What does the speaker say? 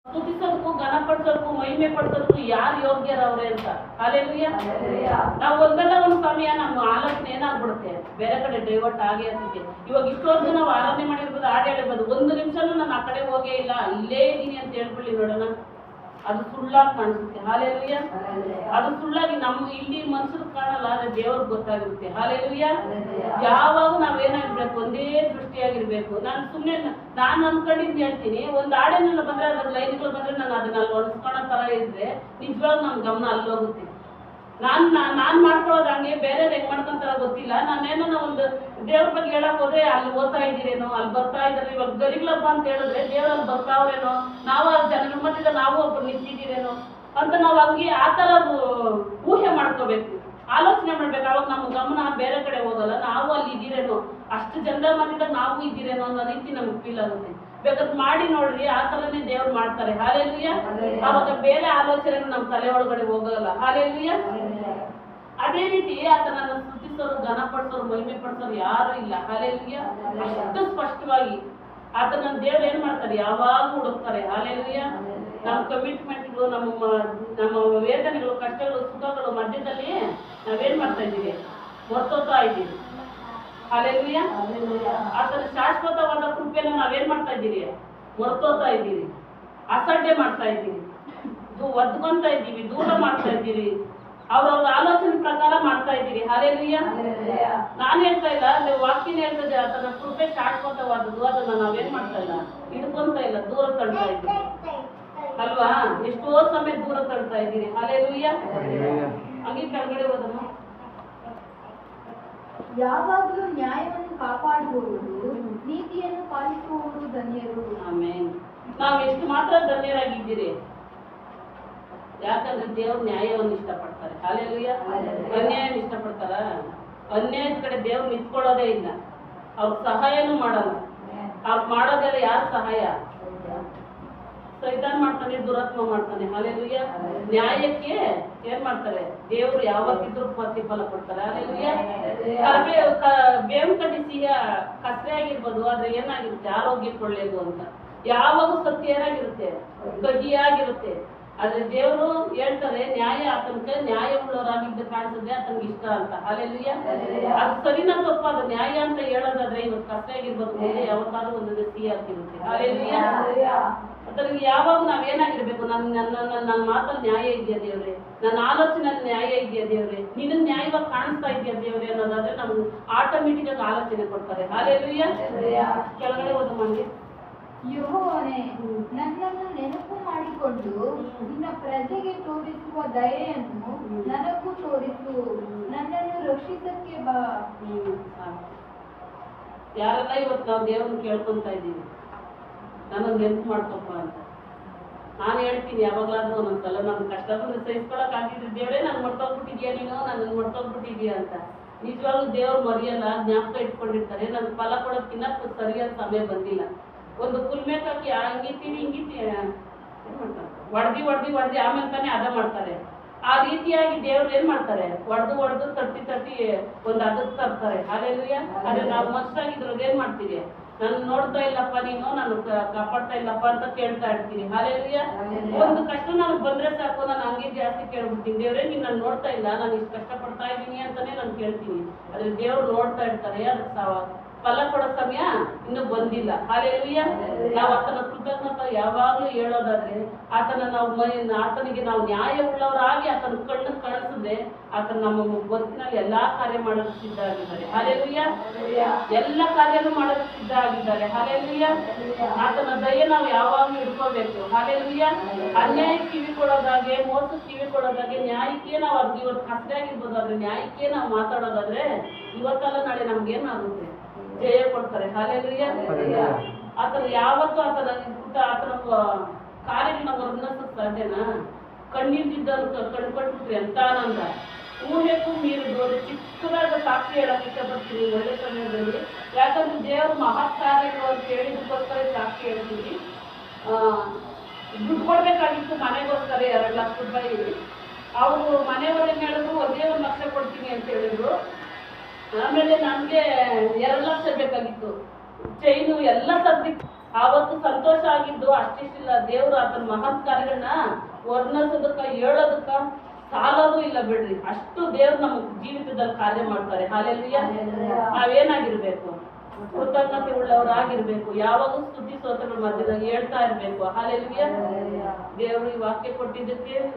ಸ್ತುತಿಸೋದಕ್ಕೂ ಘನಪಡಿಸೋದಕ್ಕೂ ಮಹಿಮೆ ಪಡಿಸೋದಕ್ಕೂ ಯಾರು ಯೋಗ್ಯರವ್ರೆ ಅಂತ. ಹಾಲೆಲೂಯಾ. ನಾವು ಒಂದಲ್ಲ ಒಂದು ಸಮಯ ನಮ್ಮ ಆಲೋಚನೆ ಏನಾಗ್ಬಿಡುತ್ತೆ, ಬೇರೆ ಕಡೆ ಡೈವರ್ಟ್ ಆಗೇ ಇರ್ತೈತೆ. ಇವಾಗ ಇಷ್ಟೊಂದು ನಾವು ಆರಾಧನೆ ಮಾಡಿರ್ಬೋದು, ಹಾಡು ಹೇಳಿರ್ಬೋದು, ಒಂದು ನಿಮಿಷನೂ ನಾನು ಆ ಕಡೆ ಹೋಗೇ ಇಲ್ಲ, ಇಲ್ಲೇ ಇದ್ದೀನಿ ಅಂತ ಹೇಳ್ಕೊಳ್ಳಿ ನೋಡೋಣ, ಅದು ಸುಳ್ಳಾಗಿ ಕಾಣಿಸುತ್ತೆ. ಹಾಲೆಲೂಯಾ. ಅದು ಸುಳ್ಳಾಗಿ ನಮ್ಮ ಇಲ್ಲಿ ಮನುಷ್ಯರು ಕಾಣಲ್ಲ, ಆದ್ರೆ ದೇವ್ರಿಗೆ ಗೊತ್ತಾಗಿರುತ್ತೆ. ಹಾಲೆಲೂಯಾ. ಯಾವಾಗ ನಾವೇನಾಗಿರ್ಬೇಕು, ಒಂದೇ ದೃಷ್ಟಿಯಾಗಿರ್ಬೇಕು. ನಾನು ಅನ್ಕೊಂಡಿದ್ದು ಹೇಳ್ತೀನಿ, ಒಂದು ಹಾಡೇನೆಲ್ಲ ಬಂದ್ರೆ ಅದ್ರ ಲೈನ್ಗಳು ಬಂದ್ರೆ ನಾನು ಅದನ್ನ ಅಲ್ಲಿ ಒಣಸ್ಕೊಳೋ ತರ ಇದ್ರೆ ನಿಜವಾಗ ನಮ್ ಗಮನ ಅಲ್ಲೋಗುತ್ತೆ. ನಾನ್ ಮಾಡ್ಕೊಳ್ಳೋದು ಹಂಗೆ, ಬೇರೆ ಹೆಂಗ್ ಮಾಡ್ಕೊಂತಾರ ಗೊತ್ತಿಲ್ಲ. ನಾನೇನೋ ಒಂದು ದೇವ್ರ ಬಗ್ಗೆ ಹೇಳಕ್ ಹೋದ್ರೆ ಅಲ್ಲಿ ಓದ್ತಾ ಇದ್ದೀರೇನೋ, ಅಲ್ಲಿ ಬರ್ತಾ ಇದ್ದಾರೆ. ಇವಾಗ ಗರಿಗಳಪ್ಪ ಅಂತ ಹೇಳಿದ್ರೆ ದೇವ್ರಲ್ಲಿ ಬರ್ತಾವ್ರೇನೋ, ನಾವು ಆ ಜನಗಳ ಮಧ್ಯದ ನಾವು ಒಬ್ಬರು ನಿಂತಿದ್ದೀರೇನೋ ಅಂತ ನಾವು ಹಂಗೆ ಆ ತರ ಊಹೆ ಮಾಡ್ಕೋಬೇಕು, ಆಲೋಚನೆ ಮಾಡ್ಬೇಕು. ಅವಾಗ ನಮ್ಮ ಗಮನ ಬೇರೆ ಕಡೆ ಹೋಗಲ್ಲ, ನಾವು ಅಲ್ಲಿ ಇದ್ದೀರೇನೋ, ಅಷ್ಟು ಜನರ ಮಧ್ಯದಾಗ ನಾವು ಇದ್ದೀರೇನೋ ಅನ್ನೋ ರೀತಿ ನಮ್ಗೆ ಫೀಲ್ ಆಗುತ್ತೆ. ಬೇಕಾದ್ರೆ ಮಾಡಿ ನೋಡ್ರಿ, ಆ ತರನೇ ದೇವ್ರು ಮಾಡ್ತಾರೆ. ಹಾಲೆಲೂಯಾ. ಅವಾಗ ಬೇರೆ ಆಲೋಚನೆ ನಮ್ಮ ತಲೆ ಒಳಗಡೆ ಹೋಗಲ್ಲ. ಹಾಲೆಲೂಯಾ. ಅದೇ ರೀತಿ ಆತನನ್ನು ಸ್ತುತಿಸೋರು, ಘನಪಡಿಸೋರು, ಮಹಿಮೆ ಪಡಿಸೋರು ಯಾರು ಇಲ್ಲ. ಹಾಲೆಲೂಯಾ. ಅಷ್ಟು ಸ್ಪಷ್ಟವಾಗಿ ಆತನ ದೇವ್ರು ಏನ್ ಮಾಡ್ತಾರೆ, ಯಾವಾಗ ಹುಡುಕ್ತಾರೆ. ಹಾಲೆಲೂಯಾ. ನಮ್ಮ ಕಮಿಟ್ಮೆಂಟ್ಗಳು, ನಮ್ಮ ವೇದನೆಗಳು, ಕಷ್ಟಗಳು, ಸುಖಗಳು ಮಧ್ಯದಲ್ಲಿ ನಾವೇನ್ ಮಾಡ್ತಾ ಇದ್ದೀವಿ, ಹೊರತೋಗ್ತಾ ಇದ್ದೀವಿ. ಹಾಲೆಲೂಯಾ. ಆತನ ಶಾಶ್ವತವಾದ ಕೃಪೆನ ನಾವೇನ್ ಮಾಡ್ತಾ ಇದ್ದೀರಿ, ಹೊರತೋಗ್ತಾ ಇದ್ದೀರಿ, ಅಸಡ್ಡೆ ಮಾಡ್ತಾ ಇದ್ದೀರಿ, ಒದ್ಕೊಂತ ಇದ್ದೀವಿ, ದೂರ ಮಾಡ್ತಾ ಇದ್ದೀರಿ, ಅವ್ರವ್ರ ಆಲೋಚನೆ ಪ್ರಕಾರ ಮಾಡ್ತಾ ಇದ್ದೀರಿ. ಹಾಲೆಲೂಯಾ. ನಾನು ಹೇಳ್ತಾ ಇಲ್ಲ, ವಾಕ್ಯನ ಹೇಳ್ತದೆ, ಆತನ ಕೃಪೆ ಶಾಶ್ವತವಾದದ್ದು. ಅದನ್ನ ನಾವೇನ್ ಮಾಡ್ತಾ ಇಲ್ಲ, ಹಿಡ್ಕೊಂತ ಇಲ್ಲ, ದೂರ ತಳ್ತಾ ಇದ್ದೀವಿ ಅಲ್ವಾ. ಎಷ್ಟೋ ಸಮಯ ದೂರ ತಳ್ತಾ ಇದ್ದೀರಿ. ಹಾಲೆಲೂಯಾ. ಹಂಗೆ ಕೆಳಗಡೆ ಹೋದಮ್ಮ. ಯಾವಾಗಲೂ ನ್ಯಾಯವನ್ನು ಕಾಪಾಡುವವರು, ನೀತಿಯನ್ನು ಪಾಲಿಸುವವರು ಧನ್ಯರು. ಆಮೇನ್. ನಾವು ಎಷ್ಟು ಮಾತ್ರ ಧನ್ಯರಾಗಿದ್ದೀರಿ, ಯಾಕಂದ್ರೆ ದೇವ್ರು ನ್ಯಾಯವನ್ನು ಇಷ್ಟಪಡ್ತಾರೆ. ಹಾಲೆಲೂಯಾ. ಅನ್ಯಾಯನ ಇಷ್ಟಪಡ್ತಾರ? ಅನ್ಯಾಯದ ಕಡೆ ದೇವ್ರು ನಿಂತ್ಕೊಳ್ಳೋದೇ ಇಲ್ಲ, ಅವ್ರ ಸಹಾಯನೂ ಮಾಡಲ್ಲ. ಅವ್ರು ಮಾಡೋದೆಲ್ಲ ಯಾರ ಸಹಾಯ? ಸೈತಾನ್ ಮಾಡ್ತಾನೆ, ದುರಾತ್ಮ ಮಾಡ್ತಾನೆ. ಹಾಲೆಲೂಯಾ. ನ್ಯಾಯಕ್ಕೆ ಏನ್ ಮಾಡ್ತಾರೆ, ದೇವ್ರು ಯಾವತ್ತಿದ್ರು ಪ್ರತಿಫಲ ಕೊಡ್ತಾರೆ. ಹಾಲೆಲೂಯಾ. ಬೇವು ಕಡ್ಡಿ ಸಿಹಿಯ ಕಸರೆ ಆಗಿರ್ಬೋದು, ಆದ್ರೆ ಏನಾಗಿರುತ್ತೆ, ಆರೋಗ್ಯಕ್ಕೆ ಒಳ್ಳೇದು ಅಂತ. ಯಾವಾಗ ಸತ್ಯ ಏನಾಗಿರುತ್ತೆ, ಕಹಿಯಾಗಿರುತ್ತೆ. ಆದ್ರೆ ದೇವರು ಹೇಳ್ತಾರೆ, ನ್ಯಾಯ ಆತನಕ್ಕೆ ನ್ಯಾಯ ಉಳ್ಳವರಾಗಿದ್ದು ಕಾಣಿಸಿದ್ರೆ ಆತನಿಗೆ ಇಷ್ಟ ಅಂತ. ಹಾಲೆಲೂಯಾ. ಅದು ಸರಿನಾ ತಪ್ಪ? ಅದು ನ್ಯಾಯ ಅಂತ ಹೇಳೋದಾದ್ರೆ ಇವತ್ತು ಕಷ್ಟ ಆಗಿರ್ಬೋದು, ಮುಂದೆ ಯಾವತ್ತಾದ್ರೂ ಒಂದು ಸಿಹಿ ಆಗಿರುತ್ತೆ. ಹಾಲೆಲೂಯಾ. ಅದಕ್ಕೆ ಯಾವಾಗ ನಾವೇನಾಗಿರ್ಬೇಕು, ನನ್ನ ಮಾತಲ್ಲಿ ನ್ಯಾಯ ಇದೆಯಾ ದೇವ್ರೆ, ನನ್ನ ಆಲೋಚನೆಯಲ್ಲಿ ನ್ಯಾಯ ಇದೆಯಾ ದೇವ್ರೆ, ನಿನ್ನ ನ್ಯಾಯವಾಗಿ ಕಾಣಿಸ್ತಾ ಇದೆಯಾ ದೇವ್ರೆ ಅನ್ನೋದಾದ್ರೆ ನಮ್ಗೆ ಆಟೋಮೆಟಿಕ್ ಆಗಿ ಆಲೋಚನೆ ಕೊಡ್ತಾರೆ. ಹಾಲೆಲೂಯಾ. ಕೆಳಗಡೆ ಹೋದ ಮಂದಿ, ಯೆಹೋವನೇ, ನನ್ನನ್ನು ನೆನಪು ಮಾಡಿಕೊಂಡು ನಿನ್ನ ಪ್ರಜೆಗೆ ತೋರಿಸುವ ದಯೆಯನ್ನು ನನಗೂ ತೋರಿಸು, ನನ್ನನ್ನು ರಕ್ಷಿಸಕ್ಕೆ ಬಾ. ಯಾರೆಲ್ಲ ಇವತ್ತು ನಾವು ದೇವ್ರನ್ನ ಕೇಳ್ಕೊಂತ ಇದ್ದೀವಿ, ನನ್ನನ್ನು ನೆನಪು ಮಾಡ್ಕೊಪ್ಪ ಅಂತ. ನಾನು ಹೇಳ್ತೀನಿ ಯಾವಾಗಲಾದ್ರೂ ಒಂದೊಂದ್ಸಲ ನನ್ನ ಕಷ್ಟ ಬಂದು ಸಹಿಸ್ಕೊಳಕ್ ಆಗಿದ್ರೆ, ದೇವ್ರೇ ನಾನು ಮರ್ತೋಗ್ಬಿಟ್ಟಿದ್ಯಾ, ನೀನು ನನ್ನನ್ನು ಮರ್ತೋಗ್ಬಿಟ್ಟಿದ್ಯಾ ಅಂತ. ನಿಜವಾಗ್ಲೂ ದೇವ್ರು ಮರೆಯಲ್ಲ, ಜ್ಞಾಪಕ ಇಟ್ಕೊಂಡಿರ್ತಾರೆ. ನನ್ ಫಲ ಕೊಡೋಕ್ಕಿನ್ನ ಸರಿಯಾದ ಸಮಯ ಬಂದಿಲ್ಲ. ಒಂದು ಕುಲ್ಮೇಕಾಕಿ ಹಂಗಿತ್ತೀವಿ ಏನ್ ಮಾಡ್ತಾರೆ, ಹೊಡ್ದಿ ಆಮೇಲೆ ತಾನೇ ಅದ ಮಾಡ್ತಾರೆ. ಆ ರೀತಿಯಾಗಿ ದೇವ್ರು ಏನ್ ಮಾಡ್ತಾರೆ, ಹೊಡೆದು ತಟ್ಟಿ ಒಂದು ಅದಕ್ಕೆ ತರ್ತಾರೆ. ಹಾಲೆಲೂಯಾ. ಆದ್ರೆ ನಾವು ಮನುಷ್ಯರಾಗಿದ್ರಲ್ಲಿ ಏನ್ ಮಾಡ್ತೀವಿ, ನಾನು ನೋಡ್ತಾ ಇಲ್ಲಪ್ಪ, ನೀನು ನಾನು ಕಾಪಾಡ್ತಾ ಇಲ್ಲಪ್ಪ ಅಂತ ಕೇಳ್ತಾ ಇರ್ತೀನಿ. ಹಾಲೆಲೂಯಾ. ಒಂದು ಕಷ್ಟ ನನಗೆ ಬಂದ್ರೆ ಸಾಕು, ನಾನು ಹಂಗೆ ಜಾಸ್ತಿ ಕೇಳ್ಬಿಡ್ತೀನಿ, ದೇವ್ರೇ ನೀನ್ ನಾನು ನೋಡ್ತಾ ಇಲ್ಲ, ನಾನು ಇಷ್ಟು ಕಷ್ಟಪಡ್ತಾ ಇದ್ದೀನಿ ಅಂತಾನೆ ನಾನು ಕೇಳ್ತೀನಿ. ಆದ್ರೆ ದೇವ್ರು ನೋಡ್ತಾ ಇರ್ತಾರೆ, ಅದಕ್ಕೆ ಫಲ ಕೊಡೋ ಸಮಯ ಇನ್ನೂ ಬಂದಿಲ್ಲ. ಹಾಲೆಲೂಯಾ. ನಾವು ಆತನ ಕೃತಜ್ಞತೆ ಯಾವಾಗ್ಲೂ ಹೇಳೋದಾದ್ರೆ, ಆತನಿಗೆ ನಾವು ನ್ಯಾಯ ಉಳ್ಳವರಾಗಿ ಆತನ ಕಣ್ಣು ಕಾಣಿಸಿದ್ರೆ ಆತನ ನಮ್ಮ ಬದುಕಿನಲ್ಲಿ ಎಲ್ಲಾ ಕಾರ್ಯ ಮಾಡೋದಕ್ಕೆ ಸಿದ್ಧ ಆಗಿದ್ದಾರೆ. ಹಾಲೆಲೂಯಾ. ಎಲ್ಲ ಕಾರ್ಯನೂ ಮಾಡೋದಕ್ಕೆ ಸಿದ್ಧ ಆಗಿದ್ದಾರೆ. ಹಾಲೆಲೂಯಾ. ಆತನ ದಯೆ ನಾವು ಯಾವಾಗ್ಲೂ ಹಿಡ್ಕೋಬೇಕು. ಹಾಲೆಲೂಯಾ. ಅನ್ಯಾಯಕ್ಕೆ ಕಿವಿ ಕೊಡೋದಾಗೆ, ಮೋಸಕ್ಕೆ ಕಿವಿ ಕೊಡೋದಾಗೆ, ನ್ಯಾಯಕ್ಕೆ ನಾವು ಅದು ಇವತ್ತು ಕಷ್ಟ ಆಗಿರ್ಬೋದು, ಆದ್ರೆ ನ್ಯಾಯಕ್ಕೆ ನಾವು ಮಾತಾಡೋದಾದ್ರೆ ಇವತ್ತಲ್ಲ ನಾಳೆ ನಮ್ಗೇನಾಗುತ್ತೆ, ಜಯ ಕೊಡ್ತಾರೆ. ಹಾಲೆಲೂಯಾ. ಆತನ ಯಾವತ್ತೂ ಆತನ ಕಾರ್ಯಗಳನ್ನ ವರ್ಣಿಸಕ್ ಸಾಧ್ಯನಾ? ಕಣ್ಣಿಲ್ದಿದ್ದನ್ನು ಕಣ್ಕೊಟ್ಬಿಟ್ರಿ ಅಂತ ಆನಂದ. ಊಹೆಗೂ ಮೀರಿದ್ದು ಚಿಕ್ಕದಾದ ಸಾಕ್ಷಿ ಹೇಳಕ್ ಇಷ್ಟಪಡ್ತೀನಿ ಒಳ್ಳೆ ಸಮಯದಲ್ಲಿ. ಯಾಕಂದ್ರೆ ದೇವರು ಮಹತ್ ಕಾರ್ಯಗಳು ಅಂತ ಹೇಳಿದಕ್ಕೋಸ್ಕರ ಸಾಕ್ಷಿ ಹೇಳ್ತೀವಿ. ದುಡ್ಡು ಕೊಡ್ಬೇಕಾಗಿತ್ತು ಮನೆಗೋಸ್ಕರ 2 ಲಕ್ಷ ರೂಪಾಯಿ. ಅವರು ಮನೆಯವ್ರು ಏನ್ ಹೇಳಿದ್ರು, ಒಂದೇ 1 ಲಕ್ಷ ಕೊಡ್ತೀನಿ ಅಂತ ಹೇಳಿದ್ರು. ಆಮೇಲೆ ನಮ್ಗೆ 2 ಲಕ್ಷ ಬೇಕಾಗಿತ್ತು. ಚೈನು ಎಲ್ಲ ಸದ್ದಿ ಆವತ್ತು ಸಂತೋಷ ಆಗಿದ್ದು ಅಷ್ಟಿಷ್ಟಿಲ್ಲ. ದೇವ್ರು ಆತನ ಮಹತ್ ಕಾರ್ಯಗಳನ್ನ ವರ್ಣಿಸೋದಕ್ಕ ಹೇಳೋದಕ್ಕ ಸಾಲೋದು ಇಲ್ಲ ಬಿಡ್ರಿ. ಅಷ್ಟು ದೇವ್ರು ನಮ್ಮ ಜೀವಿತದಲ್ಲಿ ಕಾರ್ಯ ಮಾಡ್ತಾರೆ. ಹಾಲೆಲೂಯ. ನಾವೇನಾಗಿರ್ಬೇಕು? ಕೃತಜ್ಞತೆ ಉಳ್ಳವರಾಗಿರ್ಬೇಕು. ಯಾವಾಗೂ ಸ್ತುತಿ ಸ್ತೋತ್ರಗಳ ಮಧ್ಯದಲ್ಲಿ ಹೇಳ್ತಾ ಇರ್ಬೇಕು. ಹಾಲೆಲೂಯ. ದೇವ್ರು ಈ ವಾಕ್ಯ ಕೊಟ್ಟಿದ್ದಕ್ಕೆ